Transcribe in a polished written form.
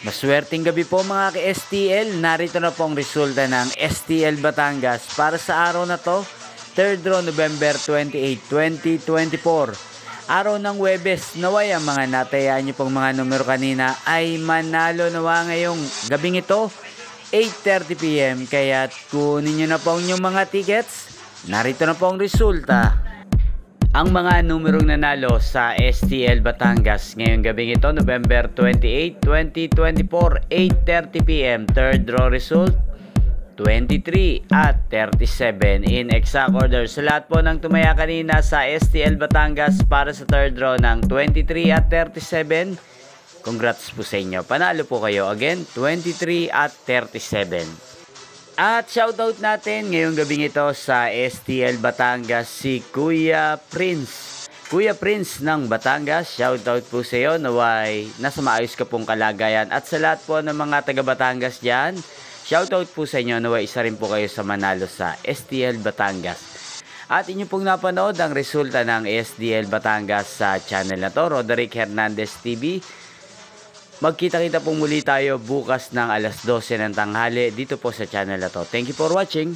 Maswerteng gabi po mga ka-STL. Narito na po ang resulta ng STL Batangas para sa araw na to, 3rd draw November 28, 2024. Araw ng Huwebes, naway ang mga natayaan niyo pong mga numero kanina ay manalo nawa ngayong gabing ito, 8:30 PM. Kaya kunin niyo na po ang inyong mga tickets. Narito na po ang resulta. Ang mga numerong nanalo sa STL Batangas ngayong gabing ito, November 28, 2024, 8:30 PM. Third draw result, 23 at 37 in exact order. Sa lahat po ng tumaya kanina sa STL Batangas para sa third draw ng 23 at 37, congrats po sa inyo. Panalo po kayo. Again, 23 at 37. At shoutout natin ngayong gabing ito sa STL Batangas si Kuya Prince. Kuya Prince ng Batangas, shoutout po sa iyo. Naway nasa maayos ka pong kalagayan. At sa lahat po ng mga taga Batangas dyan, shoutout po sa inyo. Naway isa rin po kayo sa manalo sa STL Batangas. At inyo pong napanood ang resulta ng STL Batangas sa channel na to, Roderick Hernandez TV. Magkita-kita pong muli tayo bukas ng alas 12 ng tanghali dito po sa channel na to. Thank you for watching.